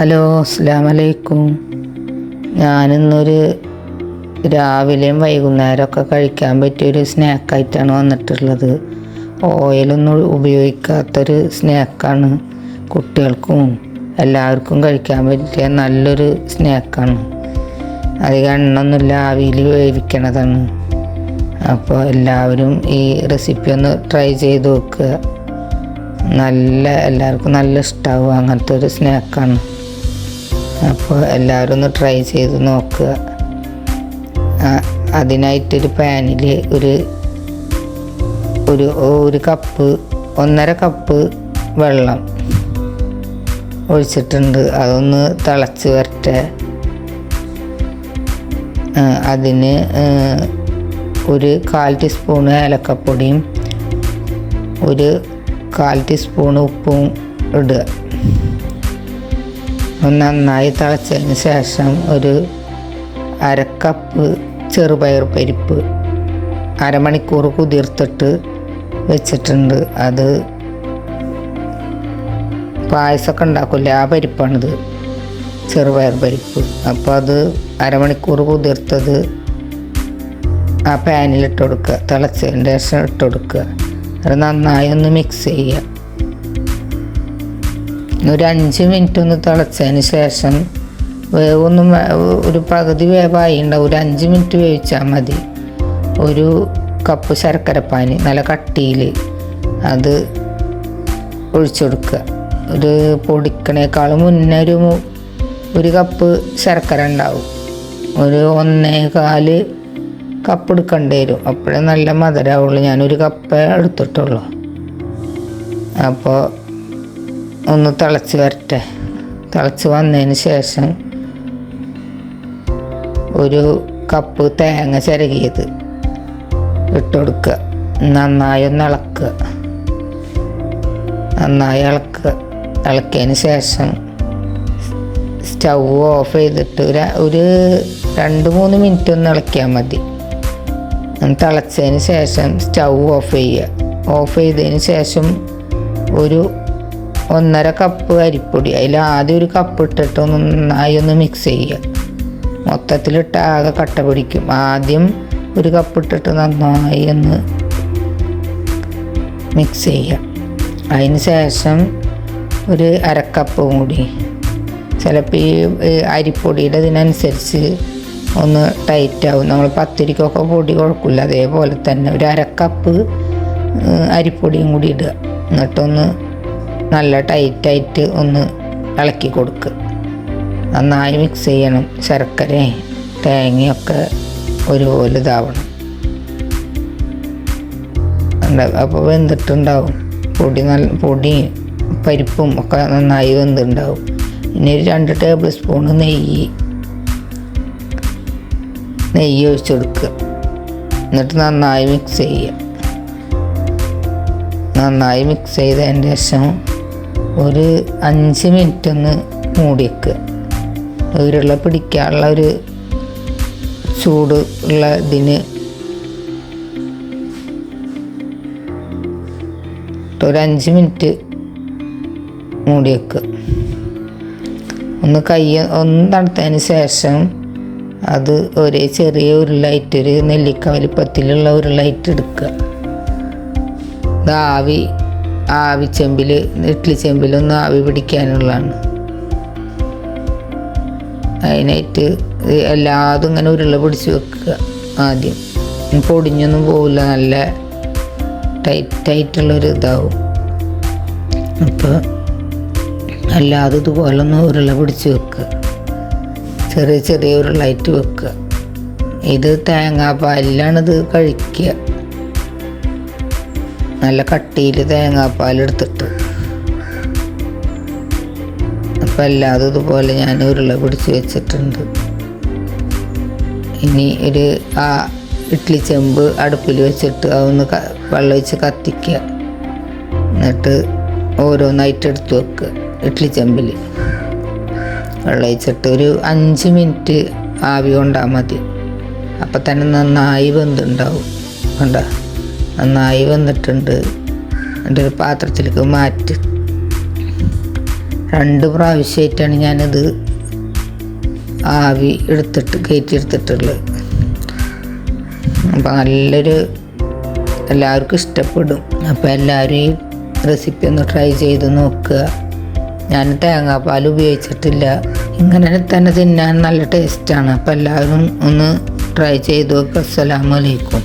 Hello, അസ്സലാമു അലൈക്കും. ഞാനിന്നൊരു രാവിലെയും വൈകുന്നേരമൊക്കെ കഴിക്കാൻ പറ്റിയൊരു സ്നാക്കായിട്ടാണ് വന്നിട്ടുള്ളത്. ഓയിലൊന്നും ഉപയോഗിക്കാത്തൊരു സ്നാക്കാണ്. കുട്ടികൾക്കും എല്ലാവർക്കും കഴിക്കാൻ പറ്റിയ നല്ലൊരു സ്നാക്കാണ്. അധികം എണ്ണൊന്നുമില്ല, ആവിയിൽ വേവിക്കണതാണ്. അപ്പോൾ എല്ലാവരും ഈ റെസിപ്പി ഒന്ന് ട്രൈ ചെയ്ത് നോക്കുക. എല്ലാവർക്കും നല്ല ഇഷ്ടമാവും. അങ്ങനത്തെ ഒരു സ്നാക്കാണ്. അപ്പോൾ എല്ലാവരും ഒന്ന് ട്രൈ ചെയ്ത് നോക്കുക. അതിനായിട്ടൊരു പാനിൽ ഒരു കപ്പ് 1.5 കപ്പ് വെള്ളം ഒഴിച്ചിട്ടുണ്ട്. അതൊന്ന് തിളച്ച് വരട്ടെ. അതിന് 1/4 ടീസ്പൂൺ ഏലക്കപ്പൊടിയും 1/4 ടീസ്പൂൺ ഉപ്പും ഇടുക. നന്നായി തിളച്ചതിന് ശേഷം 1/2 കപ്പ് ചെറുപയർ പരിപ്പ് അരമണിക്കൂർ കുതിർത്തിട്ട് വെച്ചിട്ടുണ്ട്. അത് പായസമൊക്കെ ഉണ്ടാക്കില്ല, ആ പരിപ്പാണിത്, ചെറുപയർ പരിപ്പ്. അപ്പോൾ അത് അരമണിക്കൂർ കുതിർത്തത് ആ പാനിലിട്ട് കൊടുക്കുക. തിളച്ചതിന് ശേഷം ഇട്ട് കൊടുക്കുക. അത് നന്നായി ഒന്ന് മിക്സ് ചെയ്യുക. ഒരു 5 മിനിറ്റ് ഒന്ന് തിളച്ചതിന് ശേഷം വേവൊന്നും ഒരു പകുതി വേവായി ഉണ്ടാവും. ഒരു 5 മിനിറ്റ് വേവിച്ചാൽ മതി. 1 കപ്പ് ശർക്കരപ്പാനി നല്ല കട്ടിയിൽ അത് ഒഴിച്ചു കൊടുക്കുക. ഒരു പൊടിക്കണേക്കാളും മുന്നേ 1 കപ്പ് ശർക്കര ഉണ്ടാവും. 1.25 കപ്പ് എടുക്കേണ്ടി വരും. അപ്പോഴേ നല്ല മധുരമാവുള്ളൂ. ഞാൻ 1 കപ്പേ എടുത്തിട്ടുള്ളൂ. അപ്പോൾ ഒന്ന് തിളച്ച് വരട്ടെ. തിളച്ച് വന്നതിന് ശേഷം 1 കപ്പ് തേങ്ങ ചിരകിയത് ഇട്ട് കൊടുക്കുക. നന്നായി ഒന്ന് ഇളക്കുക. ഇളക്കിയതിന് ശേഷം സ്റ്റൗ ഓഫ് ചെയ്തിട്ട് ഒരു 2-3 മിനിറ്റ് ഒന്ന് ഇളക്കിയാൽ മതി. തിളച്ചതിന് ശേഷം സ്റ്റൗ ഓഫ് ചെയ്യുക. ഓഫ് ചെയ്തതിന് ശേഷം 1.5 കപ്പ് അരിപ്പൊടി, അതിൽ ആദ്യം 1 കപ്പ് ഇട്ടിട്ട് നന്നായി ഒന്ന് മിക്സ് ചെയ്യുക. മൊത്തത്തിലിട്ട് ആകെ കട്ട പിടിക്കും. ആദ്യം 1 കപ്പ് ഇട്ടിട്ട് നന്നായി ഒന്ന് മിക്സ് ചെയ്യുക. അതിന് ശേഷം 1/2 കപ്പും കൂടി, ചിലപ്പോൾ ഈ അരിപ്പൊടിയുടെ ഇതിനനുസരിച്ച് ഒന്ന് ടൈറ്റാവും. നമ്മൾ പത്തിരിക്കൊക്കെ പൊടി കുഴക്കില്ല, അതേപോലെ തന്നെ 1/2 കപ്പ് അരിപ്പൊടിയും കൂടി ഇടുക. എന്നിട്ടൊന്ന് നല്ല ടൈറ്റായിട്ട് ഒന്ന് ഇളക്കി കൊടുക്കുക. നന്നായി മിക്സ് ചെയ്യണം. ശർക്കരയും തേങ്ങയൊക്കെ ഒരുപോലെ ഇതാവണം. അപ്പോൾ വെന്തിട്ടുണ്ടാവും. പൊടിയും പരിപ്പും ഒക്കെ നന്നായി വെന്തിട്ടുണ്ടാവും. ഇനി 2 ടേബിൾ സ്പൂൺ നെയ്യ് ഒഴിച്ച് കൊടുക്കുക. എന്നിട്ട് നന്നായി മിക്സ് ചെയ്യുക. നന്നായി മിക്സ് ചെയ്തതിന് ശേഷം ഒരു 5 മിനിറ്റ് ഒന്ന് മൂടി വെക്കുക. ഉരുള പിടിക്കാനുള്ള ഒരു ചൂട് ഉള്ള ഇതിന് ഒരു 5 മിനിറ്റ് മൂടി വെക്കുക. ഒന്ന് തണുത്തതിന് ശേഷം അത് ഒരേ ചെറിയ ഉരുളായിട്ട്, ഒരു നെല്ലിക്ക വലിപ്പത്തിലുള്ള ഉരുളായിട്ട് എടുക്കുക. ഇത് ആവി ചെമ്പിൽ, ഇഡ്ഡലി ചെമ്പിലൊന്ന് ആവി പിടിക്കാനുള്ളതാണ്. അതിനായിട്ട് എല്ലാതും ഇങ്ങനെ ഉരുള പിടിച്ച് വെക്കുക. ആദ്യം പൊടിഞ്ഞൊന്നും പോവില്ല, നല്ല ടൈറ്റായിട്ടുള്ളൊരു ഇതാവും. അപ്പോൾ എല്ലാതും ഇതുപോലെ ഒന്ന് ഉരുള പിടിച്ച് വെക്കുക. ചെറിയ ഉരുളായിട്ട് വെക്കുക. ഇത് തേങ്ങാപ്പാലിലാണിത് കഴിക്കുക. നല്ല കട്ടിയിൽ തേങ്ങാപ്പാലെടുത്തിട്ട്. അപ്പോൾ എല്ലാതും ഇതുപോലെ ഞാൻ ഉരുള പിടിച്ച് വെച്ചിട്ടുണ്ട്. ഇനി ആ ഇഡ്ഡലി ചെമ്പ് അടുപ്പിൽ വെച്ചിട്ട് അതൊന്ന് വെള്ളം ഒഴിച്ച് കത്തിക്കുക. എന്നിട്ട് ഓരോന്നായിട്ട് എടുത്ത് വെക്കുക. ഇഡ്ഡലി ചെമ്പിൽ വെള്ളം ഒഴിച്ചിട്ട് ഒരു 5 മിനിറ്റ് ആവി കൊണ്ടാൽ മതി. അപ്പം തന്നെ നന്നായി വെന്തുണ്ടാവും. കണ്ടോ, നന്നായി വന്നിട്ടുണ്ട്. എൻ്റെ ഒരു പാത്രത്തിലേക്ക് മാറ്റി 2 പ്രാവശ്യമായിട്ടാണ് ഞാനിത് ആവി കയറ്റിയെടുത്തിട്ടുള്ളത്. അപ്പം എല്ലാവർക്കും ഇഷ്ടപ്പെടും. അപ്പോൾ എല്ലാവരും ഈ റെസിപ്പി ഒന്ന് ട്രൈ ചെയ്ത് നോക്കുക. ഞാൻ തേങ്ങാപ്പാൽ ഉപയോഗിച്ചിട്ടില്ല, ഇങ്ങനെ തന്നെ തിന്നാൻ നല്ല ടേസ്റ്റാണ്. അപ്പോൾ എല്ലാവരും ഒന്ന് ട്രൈ ചെയ്ത് നോക്കുക. അസ്സലാമു അലൈക്കും.